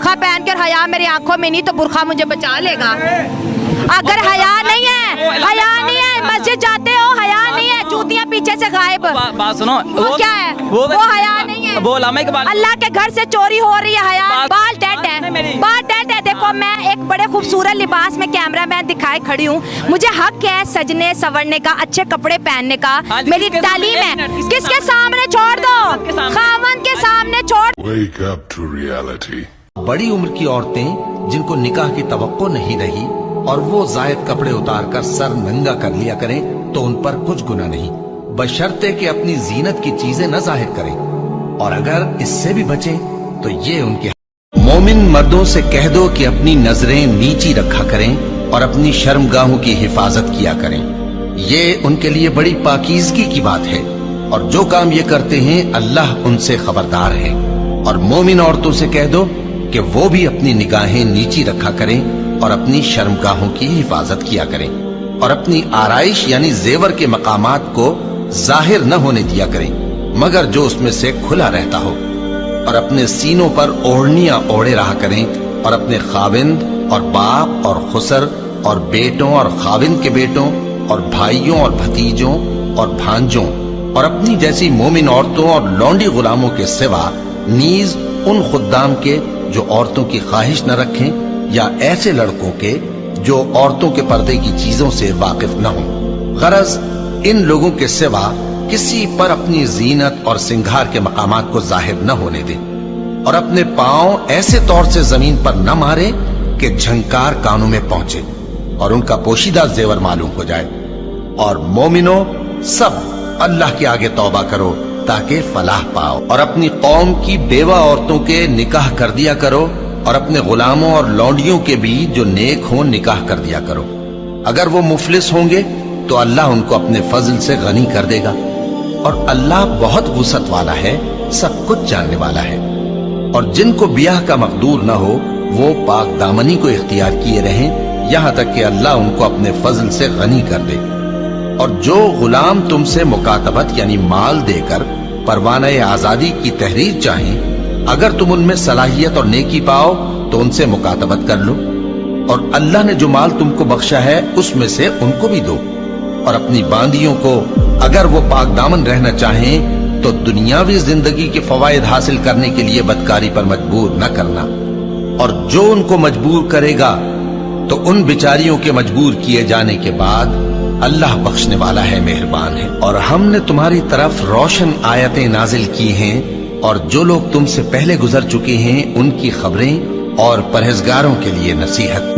बुरखा पहन कर हया मेरी आंखों में नहीं तो बुरखा मुझे बचा लेगा। अगर हया नहीं है मस्जिद जाते हो, हया नहीं है, जूतियां पीछे से गायब। बात सुनो, वो क्या है, वो हया नहीं है। वो लामा इकबाल, अल्लाह के घर से चोरी हो रही है, हया बाल डेड है, बाल डेड है। देखो मैं एक बड़े खूबसूरत लिबास में कैमरा मैन दिखाए खड़ी हूँ, मुझे हक है सजने संवरने का, अच्छे कपड़े पहनने का, मेरी तालीम है। किसके सामने छोड़ दो, खामन के सामने छोड़। Wake up to reality. बड़ी उम्र की औरतें जिनको निकाह की तवक्को नहीं रही और वो जायद कपड़े उतारकर सर नंगा कर लिया करें तो उन पर कुछ गुनाह नहीं, बशर्ते कि अपनी जीनत की चीजें न जाहिर करें, और अगर इससे भी बचें तो ये उनके। मोमिन मर्दों से कह दो कि अपनी नजरें नीची रखा करें और अपनी शर्मगाहों की हिफाजत किया करें, ये उनके लिए बड़ी पाकीज़गी की बात है, और जो काम ये करते हैं अल्लाह उनसे खबरदार है। और मोमिन औरतों से कह दो कि वो भी अपनी निगाहें नीची रखा करें और अपनी शर्मगाहों की हिफाजत किया करें, और अपनी आराइश यानी जेवर के मकामात को जाहिर न होने दिया करें मगर जो उसमें से खुला रहता हो, और अपने सीनों पर ओढ़नियां ओढ़े रहा करें, और अपने खाविंद और बाप और खुसर और बेटों और खाविंद के बेटों और भाइयों और भतीजों और भांजों और अपनी जैसी मोमिन औरतों और लौंडी गुलामों के सिवा नीज उन खुद्दाम के जो औरतों की ख्वाहिश न रखें, या ऐसे लड़कों के जो औरतों के पर्दे की चीजों से वाकिफ न हों। गरज इन लोगों के सिवा किसी पर अपनी जीनत और सिंगार के मकामात को जाहिर न होने दें, और अपने पांव ऐसे तौर से जमीन पर न मारे कि झंकार कानों में पहुंचे और उनका पोशीदा जेवर मालूम हो जाए। और मोमिनो सब अल्लाह के आगे तौबा करो ताकि फलाह पाओ, और अपनी कौम की बेवा औरतों के निकाह कर दिया करो, और अपने गुलामों और लौंडियों के भी जो नेक हों निकाह कर दिया करो। अगर वो मुफलिस होंगे तो अल्लाह उनको अपने फजल से गनी कर देगा, और अल्लाह बहुत वुसअत वाला है, सब कुछ जानने वाला है। और जिनको ब्याह का मकदूर न हो वो पाक दामनी को इख्तियार किए रहें यहां तक कि अल्लाह उनको अपने फजल से गनी कर दे। और जो गुलाम तुमसे मुकातबत यानी माल देकर परवाने आजादी की तहरीर चाहें, अगर तुम उनमें सलाहियत और नेकी पाओ तो उनसे मुकातबत कर लो, और अल्लाह ने जो माल तुमको बख्शा है उसमें से उनको भी दो। और अपनी बांदियों को अगर वो पाक दामन रहना चाहें तो दुनियावी जिंदगी के फवायद हासिल करने के लिए बदकारी पर मजबूर न करना, और जो उनको मजबूर करेगा तो उन बिचारियों के मजबूर किए जाने के बाद अल्लाह बख्शने वाला है, मेहरबान है। और हमने तुम्हारी तरफ रोशन आयतें नाजिल की हैं, और जो लोग तुमसे पहले गुजर चुके हैं उनकी खबरें और परहेजगारों के लिए नसीहत।